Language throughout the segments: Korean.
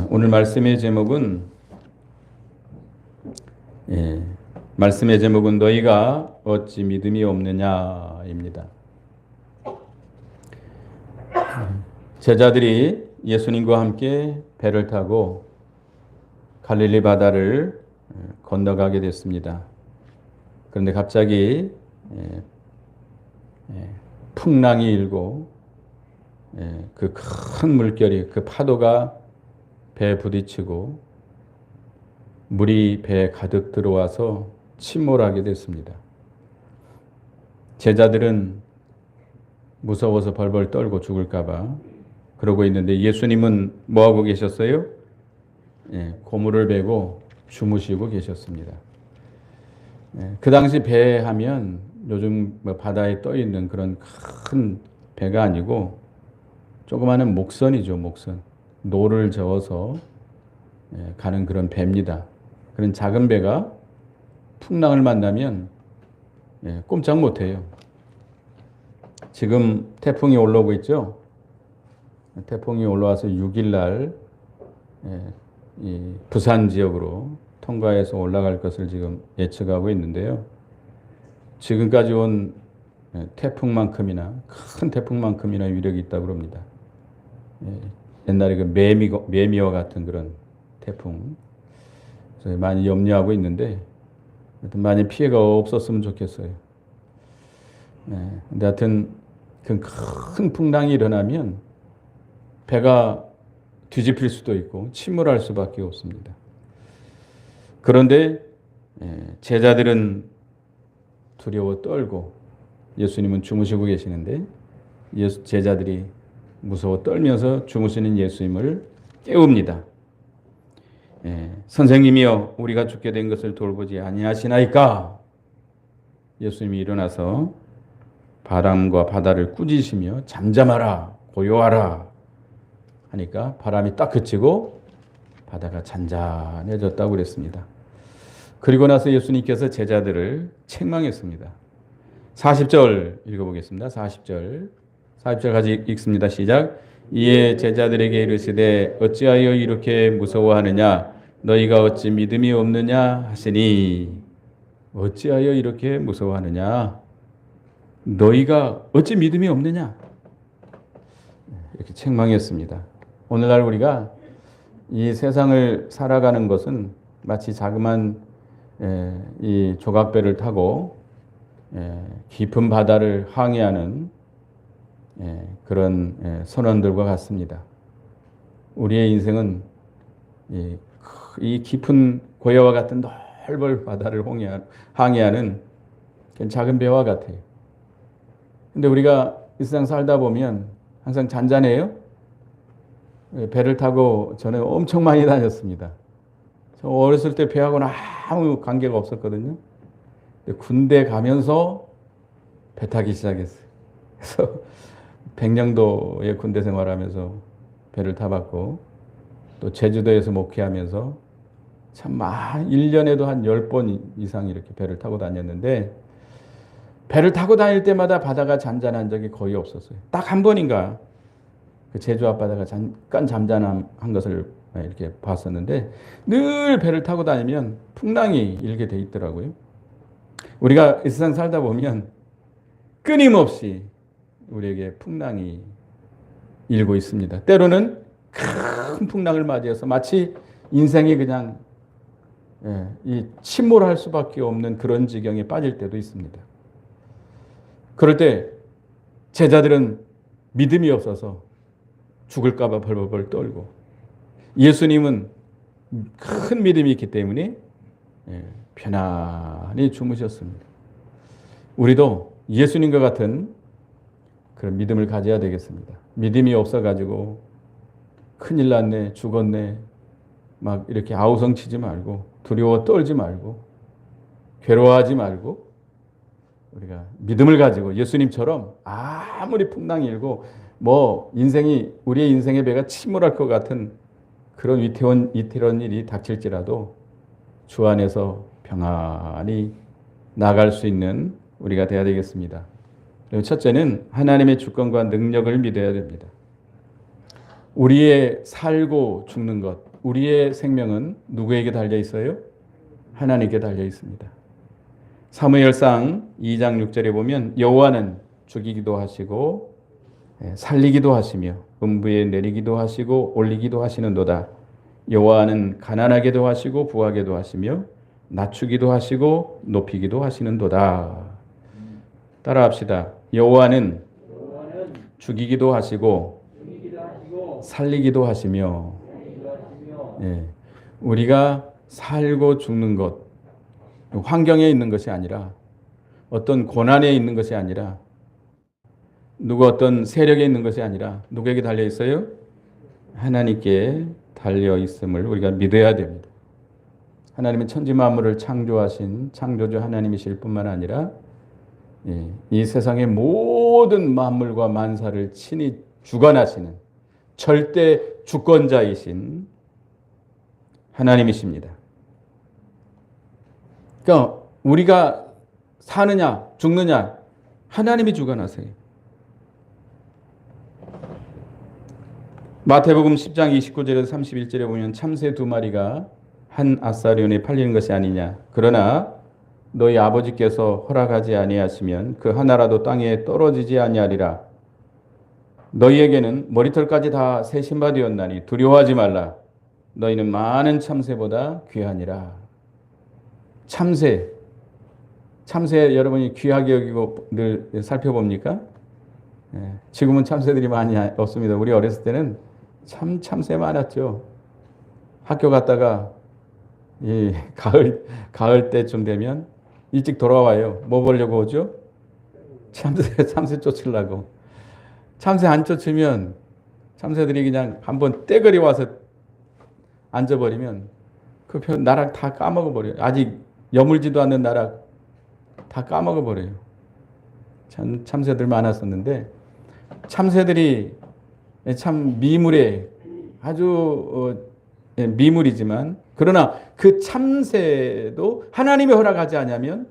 오늘 말씀의 제목은 말씀의 제목은 너희가 어찌 믿음이 없느냐입니다. 제자들이 예수님과 함께 배를 타고 갈릴리 바다를 건너가게 됐습니다. 그런데 갑자기 풍랑이 일고 그 큰 물결이, 그 파도가 배에 부딪히고 물이 배에 가득 들어와서 침몰하게 됐습니다. 제자들은 무서워서 벌벌 떨고 죽을까 봐 그러고 있는데 예수님은 뭐하고 계셨어요? 고무를 베고 주무시고 계셨습니다. 그 당시 배 하면 요즘 바다에 떠 있는 그런 큰 배가 아니고 조그마한 목선이죠, 목선. 노를 저어서 가는 그런 배입니다. 그런 작은 배가 풍랑을 만나면 꼼짝 못해요. 지금 태풍이 올라오고 있죠. 태풍이 올라와서 6일 날 이 부산 지역으로 통과해서 올라갈 것을 지금 예측하고 있는데요. 지금까지 온 태풍만큼이나, 큰 태풍만큼이나 위력이 있다고 합니다. 옛날에 그 매미와 같은 그런 태풍. 그래서 많이 염려하고 있는데, 많이 피해가 없었으면 좋겠어요. 근데 하여튼, 그 큰 풍랑이 일어나면 배가 뒤집힐 수도 있고, 침몰할 수밖에 없습니다. 그런데, 제자들은 두려워 떨고, 예수님은 주무시고 계시는데, 제자들이 무서워 떨면서 주무시는 예수님을 깨웁니다. 선생님이여, 우리가 죽게 된 것을 돌보지 아니하시나이까? 예수님이 일어나서 바람과 바다를 꾸짖으시며 잠잠하라, 고요하라 하니까 바람이 딱 그치고 바다가 잔잔해졌다고 그랬습니다. 그리고 나서 예수님께서 제자들을 책망했습니다. 40절 읽어보겠습니다. 40절 같이 읽습니다. 시작. 이에 제자들에게 이르시되 어찌하여 이렇게 무서워하느냐? 너희가 어찌 믿음이 없느냐 하시니. 어찌하여 이렇게 무서워하느냐? 너희가 어찌 믿음이 없느냐? 이렇게 책망했습니다. 오늘날 우리가 이 세상을 살아가는 것은 마치 자그만 이 조각배를 타고 깊은 바다를 항해하는 그런 선원들과 같습니다. 우리의 인생은 이 깊은 고해와 같은 넓은 바다를 항해하는 작은 배와 같아요. 근데 우리가 이 세상 살다 보면 항상 잔잔해요. 배를 타고 저는 엄청 많이 다녔습니다. 저 어렸을 때 배하고는 아무 관계가 없었거든요. 군대 가면서 배 타기 시작했어요. 그래서 백령도에 군대 생활하면서 배를 타봤고, 또 제주도에서 목회하면서 참 1년에도 한 10번 이상 이렇게 배를 타고 다녔는데, 배를 타고 다닐 때마다 바다가 잔잔한 적이 거의 없었어요. 딱 한 번인가 그 제주 앞바다가 잠깐 잠잠한 것을 이렇게 봤었는데, 늘 배를 타고 다니면 풍랑이 일게 돼 있더라고요. 우리가 이 세상 살다 보면 끊임없이 우리에게 풍랑이 일고 있습니다. 때로는 큰 풍랑을 맞이해서 마치 인생이 그냥 이 침몰할 수밖에 없는 그런 지경에 빠질 때도 있습니다. 그럴 때 제자들은 믿음이 없어서 죽을까 봐 벌벌 떨고, 예수님은 큰 믿음이 있기 때문에 편안히 주무셨습니다. 우리도 예수님과 같은 그런 믿음을 가져야 되겠습니다. 믿음이 없어가지고 큰일 났네, 죽었네, 막 이렇게 아우성치지 말고, 두려워 떨지 말고, 괴로워하지 말고, 우리가 믿음을 가지고 예수님처럼 아무리 풍랑이 일고 우리의 인생의 배가 침몰할 것 같은 그런 위태로운 일이 닥칠지라도 주 안에서 평안히 나아갈 수 있는 우리가 되어야 되겠습니다. 그리고 첫째는 하나님의 주권과 능력을 믿어야 됩니다. 우리의 살고 죽는 것, 우리의 생명은 누구에게 달려 있어요? 하나님께 달려 있습니다. 사무엘상 2장 6절에 보면 여호와는 죽이기도 하시고 살리기도 하시며 음부에 내리기도 하시고 올리기도 하시는도다. 여호와는 가난하게도 하시고 부하게도 하시며 낮추기도 하시고 높이기도 하시는도다. 따라합시다. 여호와는 죽이기도 하시고 살리기도 하시며 우리가 살고 죽는 것, 환경에 있는 것이 아니라 어떤 고난에 있는 것이 아니라 누구 어떤 세력에 있는 것이 아니라 누구에게 달려 있어요? 하나님께 달려 있음을 우리가 믿어야 됩니다. 하나님은 천지 만물을 창조하신 창조주 하나님이실 뿐만 아니라 이 세상의 모든 만물과 만사를 친히 주관하시는 절대 주권자이신 하나님이십니다. 그러니까 우리가 사느냐 죽느냐 하나님이 주관하세요. 마태복음 10장 29절에서 31절에 보면 참새 2마리가 한 아사리온에 팔리는 것이 아니냐. 그러나 너희 아버지께서 허락하지 아니하시면 그 하나라도 땅에 떨어지지 아니하리라. 너희에게는 머리털까지 다 새 신바되었나니 두려워하지 말라. 너희는 많은 참새보다 귀하니라. 참새 여러분이 귀하게 여기고 늘 살펴봅니까? 지금은 참새들이 많이 없습니다. 우리 어렸을 때는 참 참새 많았죠. 학교 갔다가 이 가을 때쯤 되면 일찍 돌아와요. 뭐 보려고 오죠? 참새 쫓으려고. 참새 안 쫓으면 참새들이 그냥 한번 떼거리 와서 앉아버리면 그 나락 다 까먹어버려요. 아직 여물지도 않는 나락 다 까먹어버려요. 참새들 많았었는데 참새들이 참 미물에 아주 미물이지만 그러나 그 참새도 하나님이 허락하지 않으면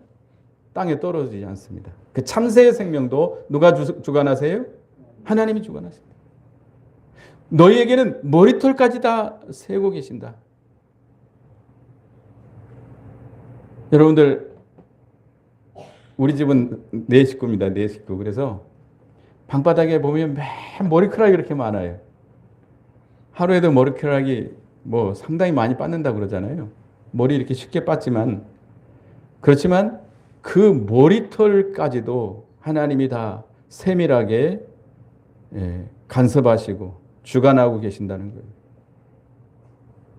땅에 떨어지지 않습니다. 그 참새의 생명도 누가 주관하세요? 하나님이 주관하십니다. 너희에게는 머리털까지 다 세고 계신다. 여러분들 우리 집은 4식구입니다. 4식구. 그래서 방바닥에 보면 맨 머리카락이 이렇게 많아요. 하루에도 머리카락이 뭐 상당히 많이 빠는다고 그러잖아요. 머리 이렇게 쉽게 빠지만 그렇지만 그 머리털까지도 하나님이 다 세밀하게 간섭하시고 주관하고 계신다는 거예요.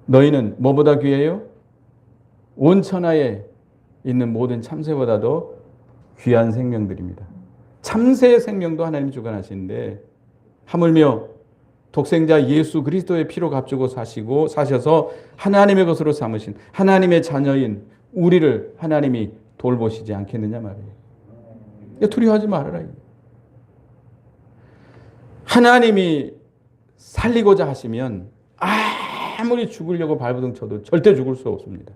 너희는 뭐보다 귀해요? 온 천하에 있는 모든 참새보다도 귀한 생명들입니다. 참새의 생명도 하나님이 주관하시는데 하물며 독생자 예수 그리스도의 피로 값주고 사셔서 하나님의 것으로 삼으신 하나님의 자녀인 우리를 하나님이 돌보시지 않겠느냐 말이에요. 두려워하지 말아라. 하나님이 살리고자 하시면 아무리 죽으려고 발버둥 쳐도 절대 죽을 수 없습니다.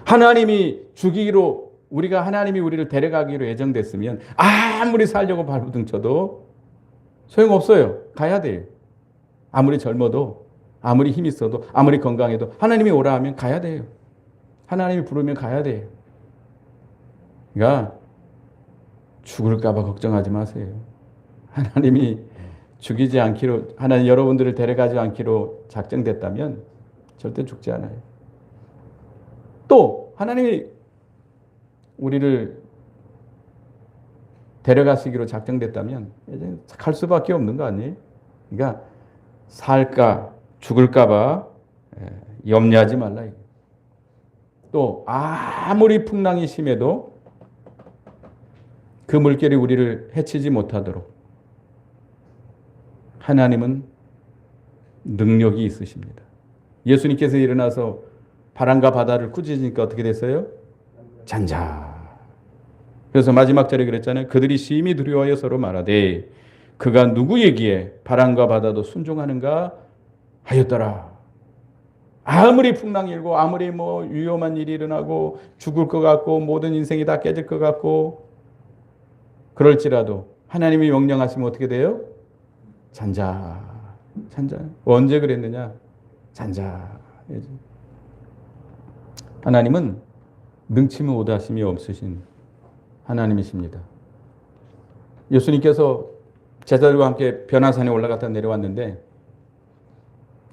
하나님이 죽이기로 하나님이 우리를 데려가기로 예정됐으면 아무리 살려고 발버둥 쳐도 소용없어요. 가야 돼요. 아무리 젊어도 아무리 힘 있어도 아무리 건강해도 하나님이 오라 하면 가야 돼요. 하나님이 부르면 가야 돼요. 그러니까 죽을까 봐 걱정하지 마세요. 하나님이 죽이지 않기로 하나님 여러분들을 데려가지 않기로 작정됐다면 절대 죽지 않아요. 또 하나님이 우리를 데려가시기로 작정됐다면 이제 갈 수밖에 없는 거 아니에요? 그러니까 살까 죽을까 봐 염려하지 말라. 또 아무리 풍랑이 심해도 그 물결이 우리를 해치지 못하도록 하나님은 능력이 있으십니다. 예수님께서 일어나서 바람과 바다를 꾸짖으니까 어떻게 됐어요? 잔자. 그래서 마지막 절에 그랬잖아요. 그들이 심히 두려워하여 서로 말하되 그가 누구에게 바람과 바다도 순종하는가 하였더라. 아무리 풍랑이 일고 아무리 뭐 위험한 일이 일어나고 죽을 것 같고 모든 인생이 다 깨질 것 같고 그럴지라도 하나님이 명령하시면 어떻게 돼요? 잔자. 언제 그랬느냐? 잔자. 하나님은 능치미 오다심이 없으신 하나님이십니다. 예수님께서 제자들과 함께 변화산에 올라갔다 내려왔는데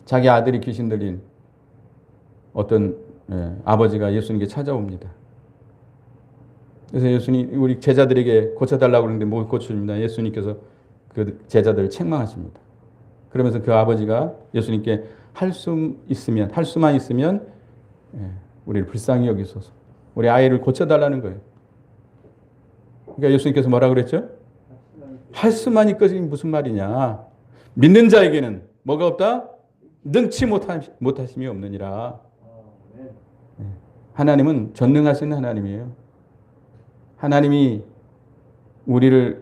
자기 아들이 귀신 들린 어떤 아버지가 예수님께 찾아옵니다. 그래서 예수님 우리 제자들에게 고쳐달라고 그러는데 못 고쳐줍니다. 예수님께서 그 제자들을 책망하십니다. 그러면서 그 아버지가 예수님께 할 수만 있으면 우리를 불쌍히 여기소서. 우리 아이를 고쳐달라는 거예요. 그러니까 예수님께서 뭐라 그랬죠? 할 수만 있것이 무슨 말이냐. 믿는 자에게는 뭐가 없다? 능치 못하심이 없느니라. 하나님은 전능하신 하나님이에요. 하나님이 우리를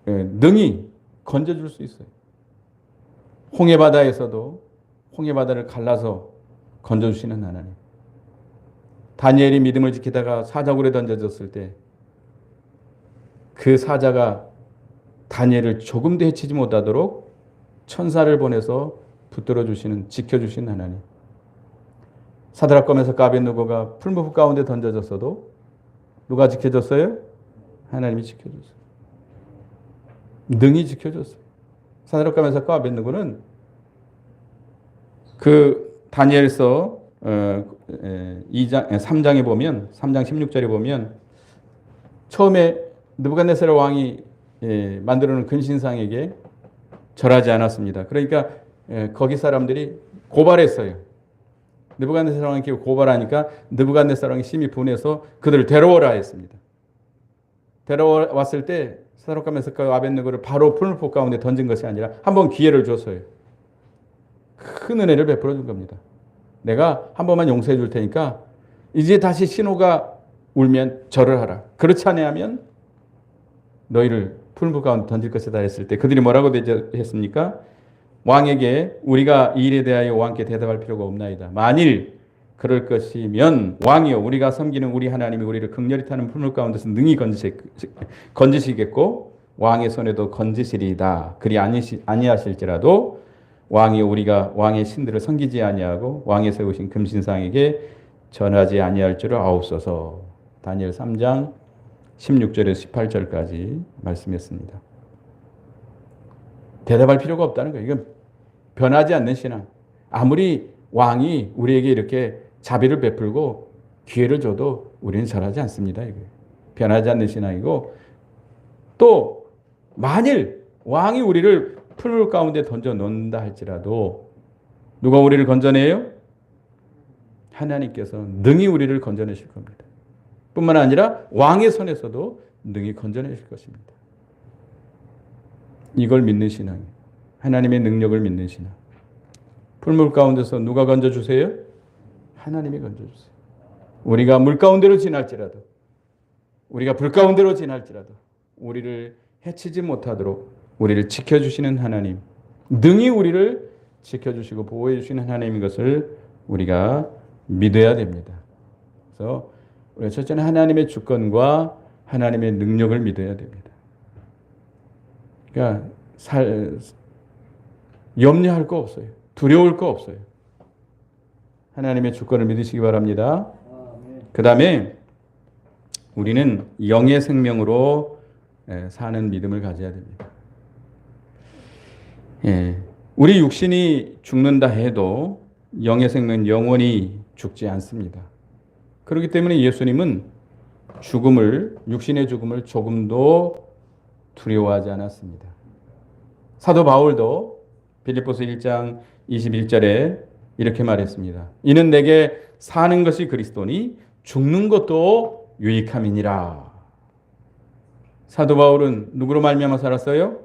능히 건져줄 수 있어요. 홍해바다에서도 홍해바다를 갈라서 건져주시는 하나님. 다니엘이 믿음을 지키다가 사자굴에 던져졌을 때 그 사자가 다니엘을 조금도 해치지 못하도록 천사를 보내서 붙들어 주시는, 지켜주신 하나님. 사드락과 메삭과 아벳느고가 풀무불 가운데 던져졌어도 누가 지켜줬어요? 하나님이 지켜줬어요. 능히 지켜줬어요. 사드락과 메삭과 아벳느고는 그 다니엘서 3장에 보면 3장 16절에 보면 처음에 느부갓네살 왕이 만들어놓은 근신상에게 절하지 않았습니다. 그러니까 거기 사람들이 고발했어요. 느부갓네살 왕에게 고발하니까 느부갓네살 왕이 심히 분해서 그들을 데려오라 했습니다. 데려왔을 때 사드락과 메삭과 아벳느고를 바로 풀무불 가운데 던진 것이 아니라 한번 기회를 줬어요. 큰 은혜를 베풀어 준 겁니다. 내가 한 번만 용서해 줄 테니까 이제 다시 신호가 울면 절을 하라. 그렇지 않으면 너희를 풀무불 가운데 던질 것이다 했을 때 그들이 뭐라고 대답했습니까? 왕에게 우리가 이 일에 대하여 왕께 대답할 필요가 없나이다. 만일 그럴 것이면 왕이여 우리가 섬기는 우리 하나님이 우리를 극렬히 타는 풀무불 가운데서 능히 건지시겠고 왕의 손에도 건지시리이다. 그리 아니하실지라도 왕이 우리가 왕의 신들을 섬기지 아니하고 왕의 세우신 금신상에게 전하지 아니할 줄을 아옵소서. 다니엘 3장 16절에서 18절까지 말씀했습니다. 대답할 필요가 없다는 거예요. 이건 변하지 않는 신앙. 아무리 왕이 우리에게 이렇게 자비를 베풀고 기회를 줘도 우리는 절하지 않습니다. 이거 변하지 않는 신앙이고 또 만일 왕이 우리를 풀무불 가운데 던져 놓는다 할지라도 누가 우리를 건져내요? 하나님께서 능히 우리를 건져내실 겁니다. 뿐만 아니라 왕의 손에서도 능히 건져내실 것입니다. 이걸 믿는 신앙이에요. 하나님의 능력을 믿는 신앙. 풀무불 가운데서 누가 건져주세요? 하나님이 건져주세요. 우리가 물 가운데로 지날지라도 우리가 불 가운데로 지날지라도 우리를 해치지 못하도록 우리를 지켜주시는 하나님, 능히 우리를 지켜주시고 보호해 주시는 하나님인 것을 우리가 믿어야 됩니다. 그래서 우리가 첫째는 하나님의 주권과 하나님의 능력을 믿어야 됩니다. 그러니까 염려할 거 없어요. 두려울 거 없어요. 하나님의 주권을 믿으시기 바랍니다. 그 다음에 우리는 영의 생명으로 사는 믿음을 가져야 됩니다. 우리 육신이 죽는다 해도 영의 생명은 영원히 죽지 않습니다. 그렇기 때문에 예수님은 육신의 죽음을 조금도 두려워하지 않았습니다. 사도 바울도 빌립보서 1장 21절에 이렇게 말했습니다. 이는 내게 사는 것이 그리스도니 죽는 것도 유익함이니라. 사도 바울은 누구로 말미암아 살았어요?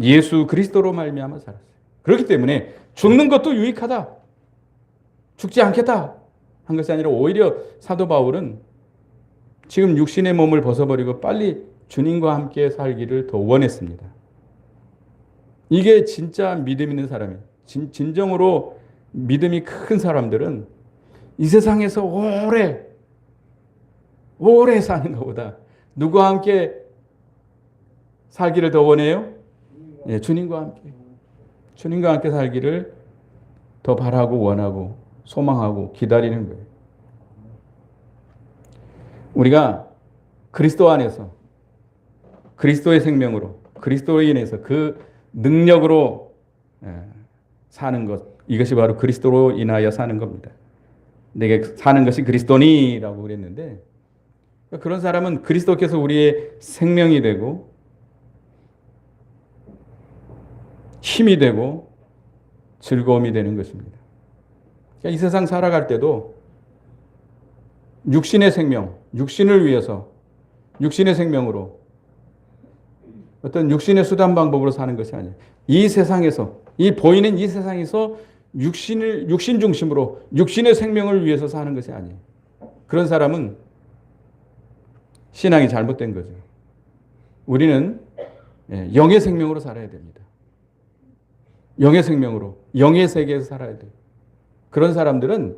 예수 그리스도로 말미암아 살았어요. 그렇기 때문에 죽는 것도 유익하다. 죽지 않겠다 한 것이 아니라 오히려 사도 바울은 지금 육신의 몸을 벗어버리고 빨리 주님과 함께 살기를 더 원했습니다. 이게 진짜 믿음 있는 사람이에요. 진정으로 믿음이 큰 사람들은 이 세상에서 오래 사는 것보다 누구와 함께 살기를 더 원해요? 예, 주님과 함께 살기를 더 바라고 원하고 소망하고 기다리는 거예요. 우리가 그리스도 안에서 그리스도의 생명으로 그리스도로 인해서 그 능력으로 사는 것, 이것이 바로 그리스도로 인하여 사는 겁니다. 내게 사는 것이 그리스도니라고 그랬는데, 그런 사람은 그리스도께서 우리의 생명이 되고 힘이 되고 즐거움이 되는 것입니다. 그러니까 이 세상 살아갈 때도 육신의 생명, 육신을 위해서 육신의 생명으로 어떤 육신의 수단 방법으로 사는 것이 아니에요. 이 세상에서, 이 보이는 이 세상에서 육신 중심으로 육신의 생명을 위해서 사는 것이 아니에요. 그런 사람은 신앙이 잘못된 거죠. 우리는 영의 생명으로 살아야 됩니다. 영의 생명으로, 영의 세계에서 살아야 돼요. 그런 사람들은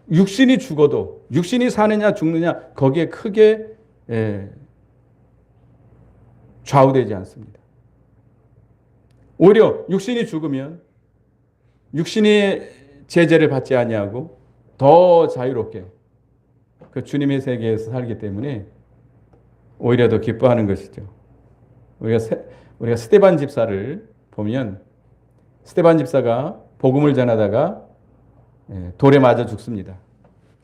육신이 죽어도, 육신이 사느냐 죽느냐 거기에 크게 좌우되지 않습니다. 오히려 육신이 죽으면 육신의 제재를 받지 아니하고 더 자유롭게 그 주님의 세계에서 살기 때문에 오히려 더 기뻐하는 것이죠. 우리가 스데반 집사를 보면 스데반 집사가 복음을 전하다가 돌에 맞아 죽습니다.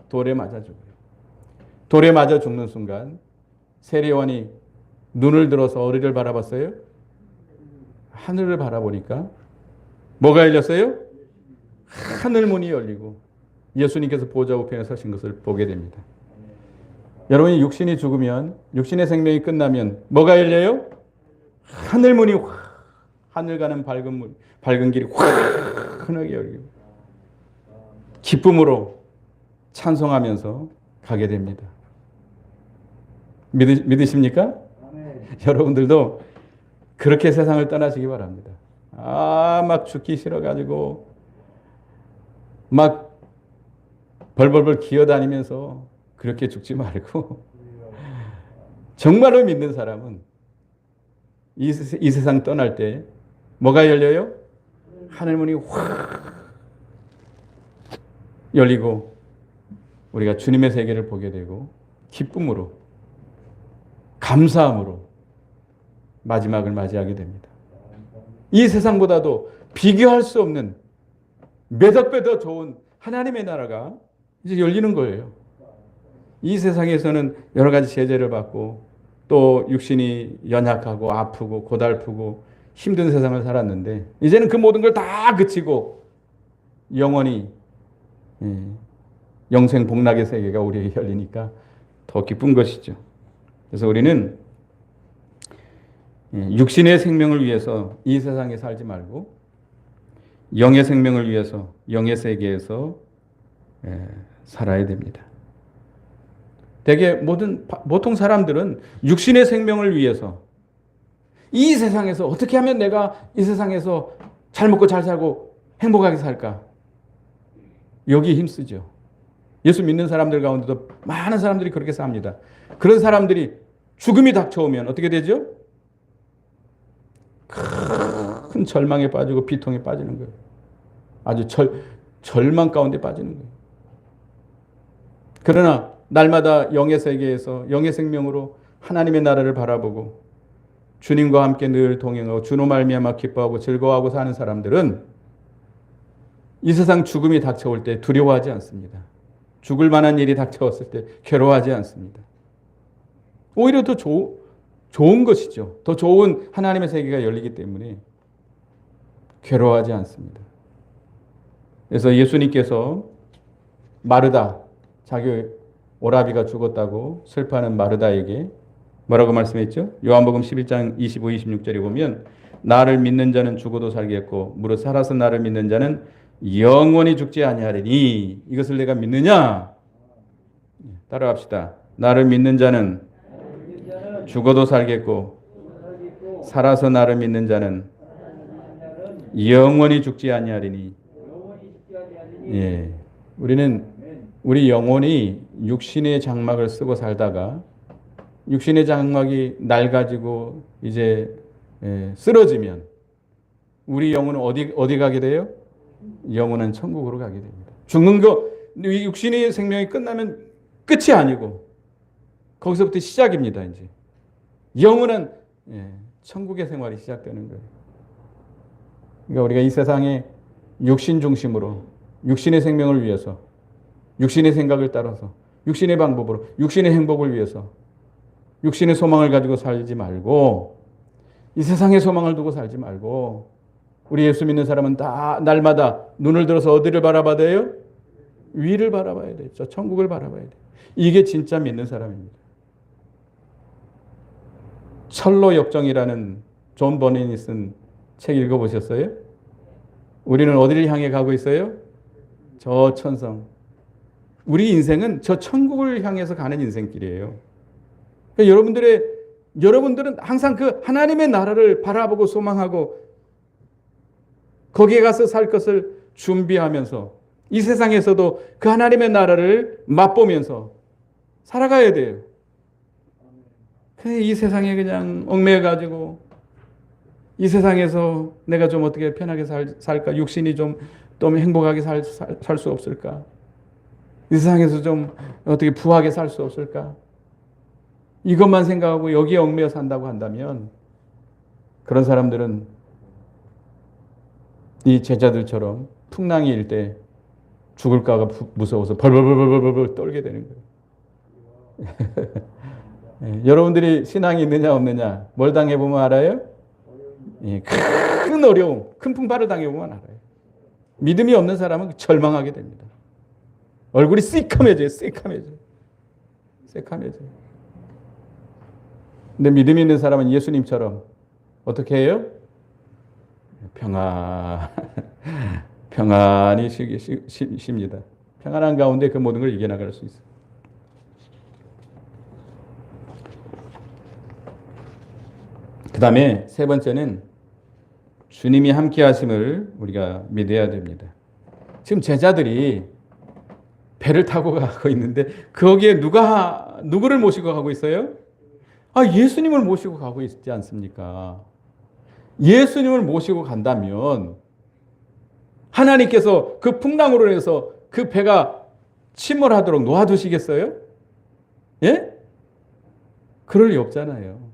돌에 맞아 죽어요. 돌에 맞아 죽는 순간 세례요한이 눈을 들어서 어디를 바라봤어요? 하늘을 바라보니까 뭐가 열렸어요? 하늘 문이 열리고 예수님께서 보좌 우편에 서신 것을 보게 됩니다. 여러분이 육신이 죽으면, 육신의 생명이 끝나면 뭐가 열려요? 하늘 문이 하늘 가는 밝은 길이 환하게 열리고 기쁨으로 찬송하면서 가게 됩니다. 믿으십니까? 여러분들도 그렇게 세상을 떠나시기 바랍니다. 막 죽기 싫어가지고 막 벌벌벌 기어다니면서 그렇게 죽지 말고 정말로 믿는 사람은 이 세상 떠날 때 뭐가 열려요? 하늘문이 확 열리고 우리가 주님의 세계를 보게 되고 기쁨으로 감사함으로 마지막을 맞이하게 됩니다. 이 세상보다도 비교할 수 없는 몇 배 더 좋은 하나님의 나라가 이제 열리는 거예요. 이 세상에서는 여러 가지 제재를 받고 또 육신이 연약하고 아프고 고달프고 힘든 세상을 살았는데 이제는 그 모든 걸 다 그치고 영원히 영생 복락의 세계가 우리에게 열리니까 더 기쁜 것이죠. 그래서 우리는 육신의 생명을 위해서 이 세상에 살지 말고 영의 생명을 위해서 영의 세계에서 살아야 됩니다. 보통 사람들은 육신의 생명을 위해서 이 세상에서 어떻게 하면 내가 이 세상에서 잘 먹고 잘 살고 행복하게 살까? 여기에 힘쓰죠. 예수 믿는 사람들 가운데도 많은 사람들이 그렇게 삽니다. 그런 사람들이 죽음이 닥쳐오면 어떻게 되죠? 큰 절망에 빠지고 비통에 빠지는 거예요. 아주 절망 가운데 빠지는 거예요. 그러나 날마다 영의 세계에서 영의 생명으로 하나님의 나라를 바라보고 주님과 함께 늘 동행하고 주로 말미암아 기뻐하고 즐거워하고 사는 사람들은 이 세상 죽음이 닥쳐올 때 두려워하지 않습니다. 죽을 만한 일이 닥쳐왔을 때 괴로워하지 않습니다. 오히려 더 좋은 것이죠. 더 좋은 하나님의 세계가 열리기 때문에 괴로워하지 않습니다. 그래서 예수님께서 마르다, 자기 오라비가 죽었다고 슬퍼하는 마르다에게 뭐라고 말씀했죠? 요한복음 11장 25, 26절에 보면 나를 믿는 자는 죽어도 살겠고 무릇 살아서 나를 믿는 자는 영원히 죽지 아니하리니 이것을 내가 믿느냐? 따라합시다. 나를 믿는 자는 죽어도 살겠고 살아서 나를 믿는 자는 영원히 죽지 아니하리니. 예, 우리 영혼이 육신의 장막을 쓰고 살다가 육신의 장막이 낡아지고 이제 쓰러지면 우리 영혼은 어디 가게 돼요? 영혼은 천국으로 가게 됩니다. 죽는 거, 이 육신의 생명이 끝나면 끝이 아니고 거기서부터 시작입니다. 이제 영혼은 천국의 생활이 시작되는 거예요. 그러니까 우리가 이 세상에 육신 중심으로 육신의 생명을 위해서 육신의 생각을 따라서 육신의 방법으로 육신의 행복을 위해서 육신의 소망을 가지고 살지 말고 이 세상의 소망을 두고 살지 말고 우리 예수 믿는 사람은 다 날마다 눈을 들어서 어디를 바라봐야 돼요? 위를 바라봐야 돼요. 저 천국을 바라봐야 돼요. 이게 진짜 믿는 사람입니다. 철로 역정이라는 존 버닌이 쓴 책 읽어보셨어요? 우리는 어디를 향해 가고 있어요? 저 천성. 우리 인생은 저 천국을 향해서 가는 인생길이에요. 그러니까 여러분들은 항상 그 하나님의 나라를 바라보고 소망하고 거기에 가서 살 것을 준비하면서 이 세상에서도 그 하나님의 나라를 맛보면서 살아가야 돼요. 이 세상에 그냥 얽매여가지고 이 세상에서 내가 좀 어떻게 편하게 살까? 육신이 좀 행복하게 살 수 없을까? 이 세상에서 좀 어떻게 부하게 살 수 없을까? 이것만 생각하고 여기에 얽매여 산다고 한다면 그런 사람들은 이 제자들처럼 풍랑이 일 때 죽을까가 무서워서 벌벌벌벌벌 떨게 되는 거예요. 여러분들이 신앙이 있느냐 없느냐 뭘 당해보면 알아요? 큰 어려움, 큰 풍파를 당해보면 알아요. 믿음이 없는 사람은 절망하게 됩니다. 얼굴이 새카매져요. 근데 믿음이 있는 사람은 예수님처럼 어떻게 해요? 평안히 쉽니다. 평안한 가운데 그 모든 걸 이겨나갈 수 있어요. 그 다음에 세 번째는 주님이 함께 하심을 우리가 믿어야 됩니다. 지금 제자들이 배를 타고 가고 있는데 거기에 누구를 모시고 가고 있어요? 예수님을 모시고 가고 있지 않습니까? 예수님을 모시고 간다면 하나님께서 그 풍랑으로 인해서 그 배가 침몰하도록 놓아두시겠어요? 예? 그럴 리 없잖아요.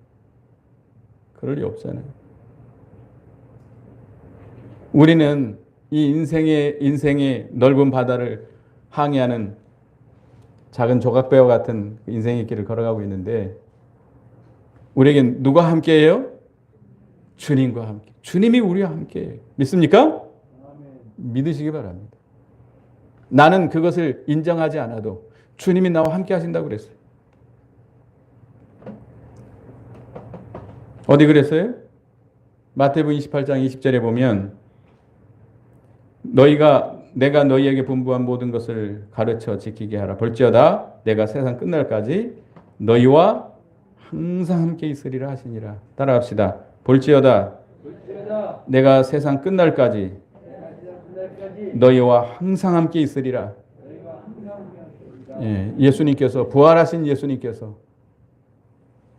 우리는 이 인생의 넓은 바다를 항해하는 작은 조각배와 같은 인생의 길을 걸어가고 있는데 우리에겐 누가 함께해요? 주님과 함께. 주님이 우리와 함께해요. 믿습니까? 믿으시기 바랍니다. 나는 그것을 인정하지 않아도 주님이 나와 함께 하신다고 그랬어요. 어디 그랬어요? 마태복음 28장 20절에 보면 내가 너희에게 분부한 모든 것을 가르쳐 지키게 하라. 볼지어다 내가 세상 끝날까지 너희와 항상 함께 있으리라 하시니라. 따라합시다. 볼지어다 내가 세상 끝날까지 너희와 항상 함께 있으리라. 예수님께서 부활하신 예수님께서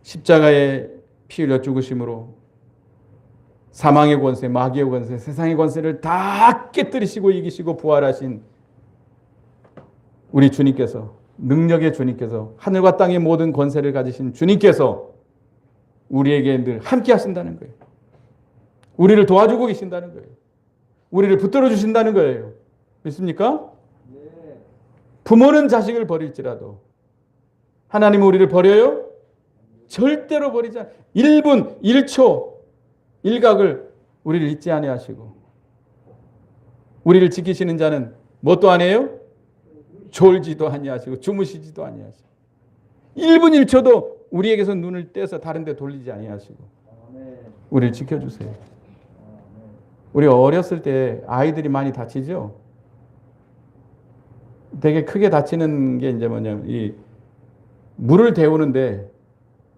십자가에 피 흘려 죽으심으로 사망의 권세, 마귀의 권세, 세상의 권세를 다 깨뜨리시고 이기시고 부활하신 우리 주님께서, 능력의 주님께서, 하늘과 땅의 모든 권세를 가지신 주님께서 우리에게 늘 함께 하신다는 거예요. 우리를 도와주고 계신다는 거예요. 우리를 붙들어 주신다는 거예요. 믿습니까? 부모는 자식을 버릴지라도 하나님은 우리를 버려요? 절대로 버리지 않아요. 1분, 1초, 일각을 우리를 잊지 아니하시고 우리를 지키시는 자는 뭣도 안 해요? 졸지도 아니하시고 주무시지도 아니하시고 1분 1초도 우리에게서 눈을 떼서 다른 데 돌리지 아니하시고 우리를 지켜주세요. 우리 어렸을 때 아이들이 많이 다치죠? 되게 크게 다치는 게 이제 뭐냐면 이 물을 데우는데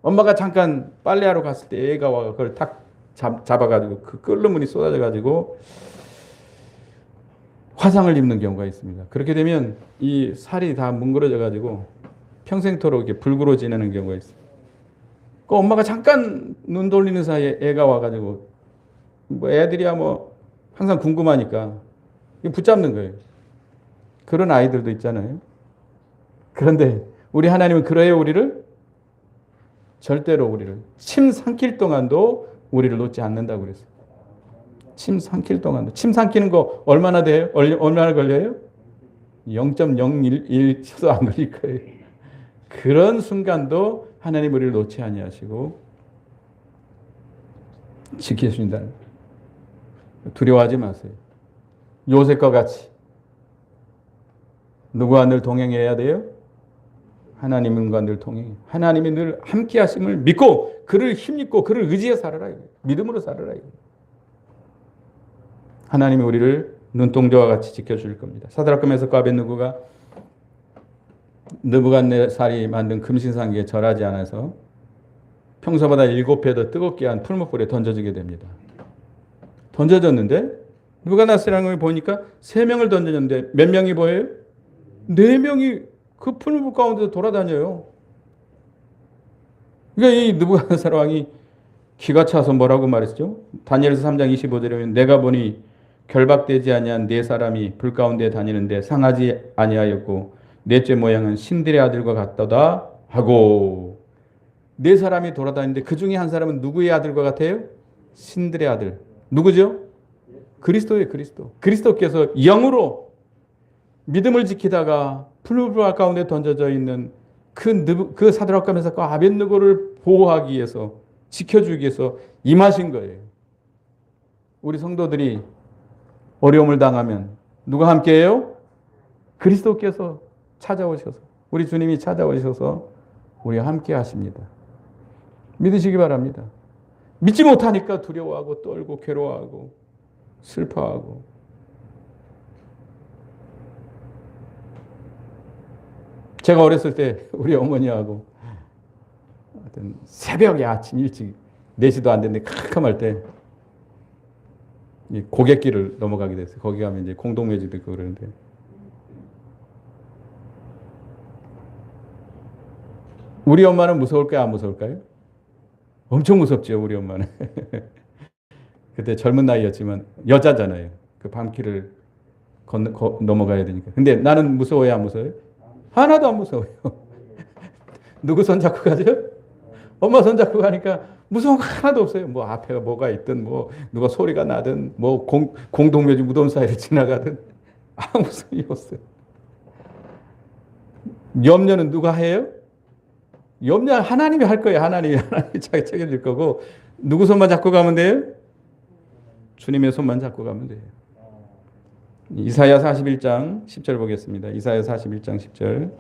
엄마가 잠깐 빨래하러 갔을 때 애가 와서 그걸 탁 잡아가지고 그 끓는 물이 쏟아져가지고 화상을 입는 경우가 있습니다. 그렇게 되면 이 살이 다 뭉그러져가지고 평생토록 이렇게 불구로 지내는 경우가 있습니다. 그 엄마가 잠깐 눈 돌리는 사이에 애가 와가지고 뭐 애들이야 뭐 항상 궁금하니까 이거 붙잡는 거예요. 그런 아이들도 있잖아요. 그런데 우리 하나님은 그래요 우리를? 절대로 우리를 침 삼킬 동안도 우리를 놓지 않는다고 그랬어요. 침 삼킬 동안도. 침 삼키는 거 얼마나 돼요? 얼마나 걸려요? 0.011초도 안 걸릴 거예요. 그런 순간도 하나님 우리를 놓지 아니하시고 지키신다. 두려워하지 마세요. 요셉과 같이 누구와 늘 동행해야 돼요? 하나님과 늘 동행해. 하나님이 늘 함께 하심을 믿고 그를 힘입고 그를 의지해 살아라. 믿음으로 살아라. 하나님이 우리를 눈동자와 같이 지켜줄 겁니다. 사드락과 메삭과 아벳느고가 느부갓네살이 만든 금신상기에 절하지 않아서 평소보다 7배 더 뜨겁게 한 풀무불에 던져지게 됩니다. 던져졌는데 느부갓네살을 보니까 3명을 던져졌는데 몇 명이 보여요? 4명이 그 풀무불 가운데서 돌아다녀요. 그러니까 이 느부갓네살 왕이 기가 차서 뭐라고 말했죠? 다니엘서 3장 25절에 보면 내가 보니 결박되지 아니한 4사람이 불 가운데 다니는데 상하지 아니하였고 넷째 모양은 신들의 아들과 같다다 하고 4사람이 돌아다니는데 그 중에 한 사람은 누구의 아들과 같아요? 신들의 아들. 누구죠? 그리스도예요. 그리스도. 그리스도께서 영으로 믿음을 지키다가 풀무불 가운데 던져져 있는 그 사드락과 메삭과 아벳느고를 보호하기 위해서 지켜주기 위해서 임하신 거예요. 우리 성도들이 어려움을 당하면 누가 함께해요? 그리스도께서 찾아오셔서 우리 주님이 찾아오셔서 우리와 함께 하십니다. 믿으시기 바랍니다. 믿지 못하니까 두려워하고 떨고 괴로워하고 슬퍼하고 제가 어렸을 때 우리 어머니하고 새벽에 아침 일찍 4시도 안 됐는데 캄캄할 때 고갯길을 넘어가게 됐어요. 거기 가면 이제 공동묘지도 있고 그러는데 우리 엄마는 무서울까요? 안 무서울까요? 엄청 무섭죠. 우리 엄마는. 그때 젊은 나이였지만 여자잖아요. 그 밤길을 넘어가야 되니까. 근데 나는 무서워요? 안 무서워요? 하나도 안 무서워요. 누구 손잡고 가죠? 엄마 손잡고 가니까 무서운 거 하나도 없어요. 뭐 앞에 뭐가 있든 뭐 누가 소리가 나든 뭐 공동묘지 무덤 사이를 지나가든 아무 소리 없어요. 염려는 누가 해요? 염려 하나님이 할 거예요. 하나님이 자기 책임질 거고 누구 손만 잡고 가면 돼요? 주님의 손만 잡고 가면 돼요. 이사야 41장 10절 보겠습니다. 이사야 41장 10절.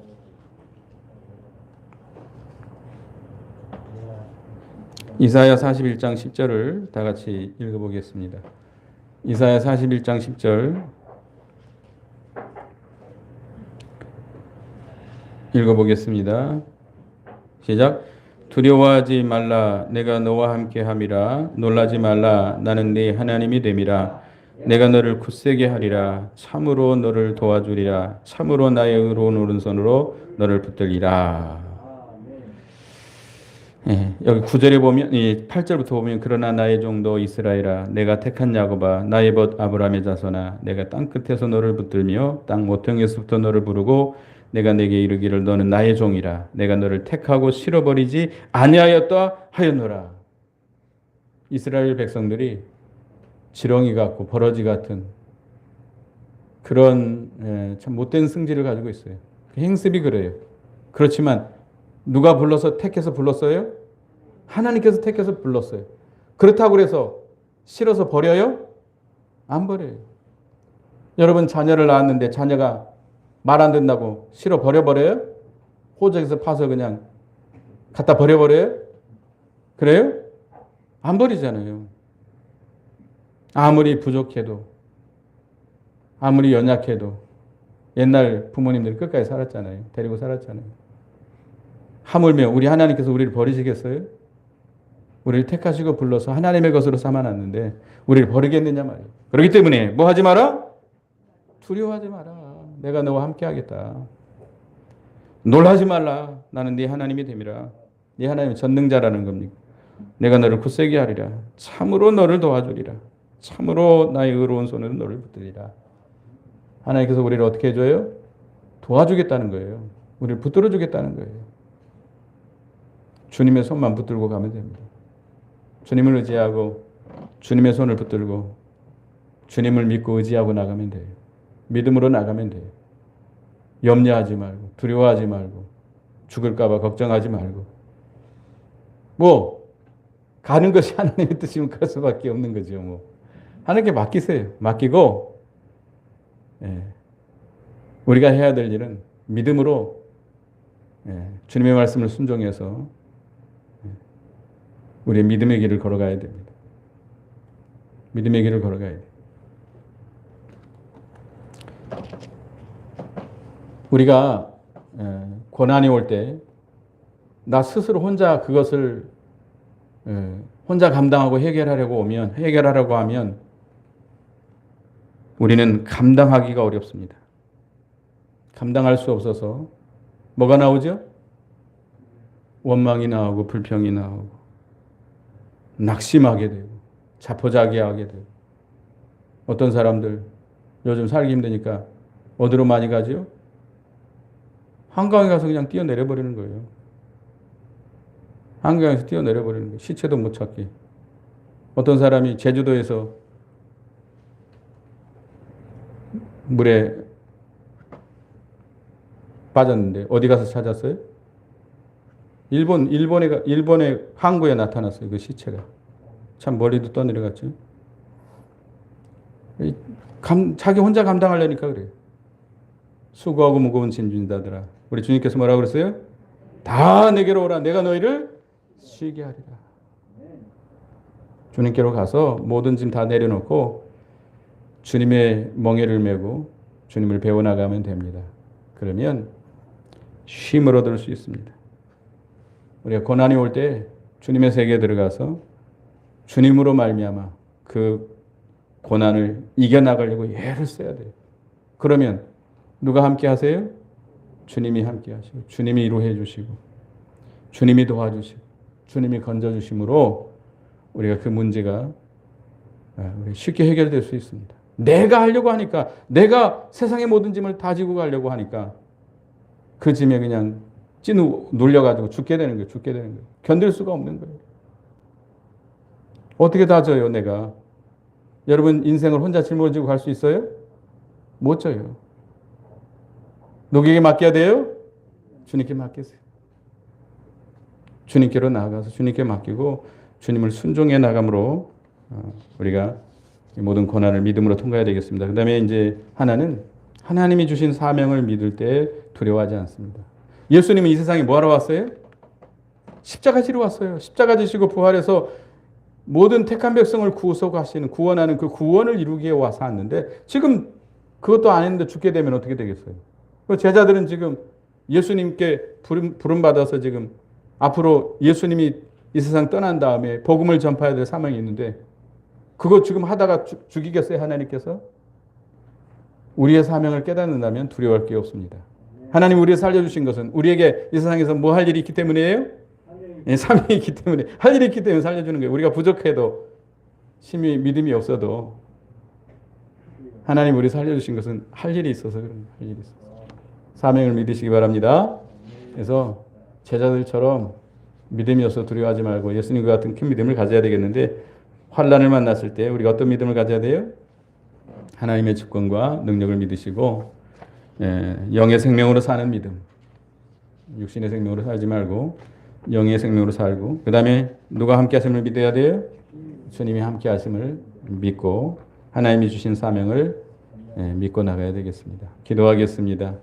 이사야 41장 10절을 다 같이 읽어보겠습니다. 이사야 41장 10절 읽어보겠습니다. 시작. 두려워하지 말라. 내가 너와 함께 함이라. 놀라지 말라. 나는 네 하나님이 됨이라. 내가 너를 굳세게 하리라. 참으로 너를 도와주리라. 참으로 나의 의로운 오른손으로 너를 붙들리라. 예, 여기 9절에 보면 8절부터 보면 그러나 나의 종도 이스라엘아 내가 택한 야곱아 나의 벗 아브라함의 자손아 내가 땅 끝에서 너를 붙들며 땅 모퉁이에서부터 너를 부르고 내가 내게 이르기를 너는 나의 종이라 내가 너를 택하고 실어버리지 아니하였다 하였노라. 이스라엘 백성들이 지렁이 같고 버러지 같은 그런 참 못된 승질을 가지고 있어요. 행습이 그래요. 그렇지만 누가 불러서 택해서 불렀어요? 하나님께서 택해서 불렀어요. 그렇다고 해서 싫어서 버려요? 안 버려요. 여러분 자녀를 낳았는데 자녀가 말 안 듣는다고 싫어 버려버려요? 호적에서 파서 그냥 갖다 버려버려요? 그래요? 안 버리잖아요. 아무리 부족해도 아무리 연약해도 옛날 부모님들이 끝까지 살았잖아요. 데리고 살았잖아요. 하물며 우리 하나님께서 우리를 버리시겠어요? 우리를 택하시고 불러서 하나님의 것으로 삼아놨는데 우리를 버리겠느냐 말이에요. 그렇기 때문에 뭐 하지 마라? 두려워하지 마라. 내가 너와 함께 하겠다. 놀라지 말라. 나는 네 하나님이 됨이라. 네 하나님은 전능자라는 겁니다. 내가 너를 굳세게 하리라. 참으로 너를 도와주리라. 참으로 나의 의로운 손으로 너를 붙들리라. 하나님께서 우리를 어떻게 해줘요? 도와주겠다는 거예요. 우리를 붙들어 주겠다는 거예요. 주님의 손만 붙들고 가면 됩니다. 주님을 의지하고 주님의 손을 붙들고 주님을 믿고 의지하고 나가면 돼요. 믿음으로 나가면 돼요. 염려하지 말고 두려워하지 말고 죽을까 봐 걱정하지 말고 뭐 가는 것이 하나님의 뜻이면 갈 수밖에 없는 거죠. 뭐 하나님께 맡기세요. 맡기고 우리가 해야 될 일은 믿음으로 주님의 말씀을 순종해서 우리의 믿음의 길을 걸어가야 됩니다. 믿음의 길을 걸어가야 돼요. 우리가 고난이 올 때 나 스스로 혼자 그것을 혼자 감당하고 해결하려고 하면 우리는 감당하기가 어렵습니다. 감당할 수 없어서 뭐가 나오죠? 원망이 나오고 불평이 나오고 낙심하게 되고 자포자기하게 되고 어떤 사람들 요즘 살기 힘드니까 어디로 많이 가죠? 한강에 가서 그냥 뛰어내려 버리는 거예요. 한강에서 뛰어내려 버리는 거예요. 시체도 못 찾게. 어떤 사람이 제주도에서 물에 빠졌는데 어디 가서 찾았어요? 일본의 항구에 나타났어요. 그 시체가. 참 멀리도 떠내려갔죠. 자기 혼자 감당하려니까 그래요. 수고하고 무거운 짐 진다더라. 우리 주님께서 뭐라고 그랬어요? 다 내게로 오라. 내가 너희를 쉬게 하리라. 주님께로 가서 모든 짐 다 내려놓고 주님의 멍에를 메고 주님을 배워나가면 됩니다. 그러면 쉼을 얻을 수 있습니다. 우리가 고난이 올 때 주님의 세계에 들어가서 주님으로 말미암아 그 고난을 이겨나가려고 애를 써야 돼요. 그러면 누가 함께 하세요? 주님이 함께 하시고 주님이 이루해 주시고 주님이 도와주시고 주님이 건져주심으로 우리가 그 문제가 쉽게 해결될 수 있습니다. 내가 하려고 하니까 내가 세상의 모든 짐을 다 지고 가려고 하니까 그 짐에 그냥 눌려가지고 죽게 되는 거예요. 죽게 되는 거예요. 견딜 수가 없는 거예요. 어떻게 다 져요, 내가? 여러분 인생을 혼자 짊어지고 갈 수 있어요? 못 져요. 누구에게 맡겨야 돼요? 주님께 맡기세요. 주님께로 나아가서 주님께 맡기고 주님을 순종해 나감으로 우리가 모든 고난을 믿음으로 통과해야 되겠습니다. 그 다음에 이제 하나는 하나님이 주신 사명을 믿을 때 두려워하지 않습니다. 예수님은 이 세상에 뭐하러 왔어요? 십자가 지러 왔어요. 십자가 지시고 부활해서 모든 택한 백성을 구원하는 그 구원을 이루기 위해 와서 왔는데 지금 그것도 안 했는데 죽게 되면 어떻게 되겠어요? 제자들은 지금 예수님께 부름받아서 지금 앞으로 예수님이 이 세상 떠난 다음에 복음을 전파해야 될 사명이 있는데 그거 지금 하다가 죽이겠어요, 하나님께서? 우리의 사명을 깨닫는다면 두려워할 게 없습니다. 하나님 우리를 살려주신 것은 우리에게 이 세상에서 뭐 할 일이 있기 때문이에요? 사명이 있기 때문에, 할 일이 있기 때문에 살려주는 거예요. 우리가 부족해도 심히 믿음이 없어도 하나님 우리 살려주신 것은 할 일이 있어서 그런 거예요. 할 일이 있어서. 사명을 믿으시기 바랍니다. 그래서 제자들처럼 믿음이 없어 두려워하지 말고 예수님과 같은 큰 믿음을 가져야 되겠는데 환난을 만났을 때 우리가 어떤 믿음을 가져야 돼요? 하나님의 주권과 능력을 믿으시고 영의 생명으로 사는 믿음. 육신의 생명으로 살지 말고 영의 생명으로 살고 그 다음에 누가 함께 하심을 믿어야 돼요? 주님이 함께 하심을 믿고 하나님이 주신 사명을 믿고 나가야 되겠습니다. 기도하겠습니다.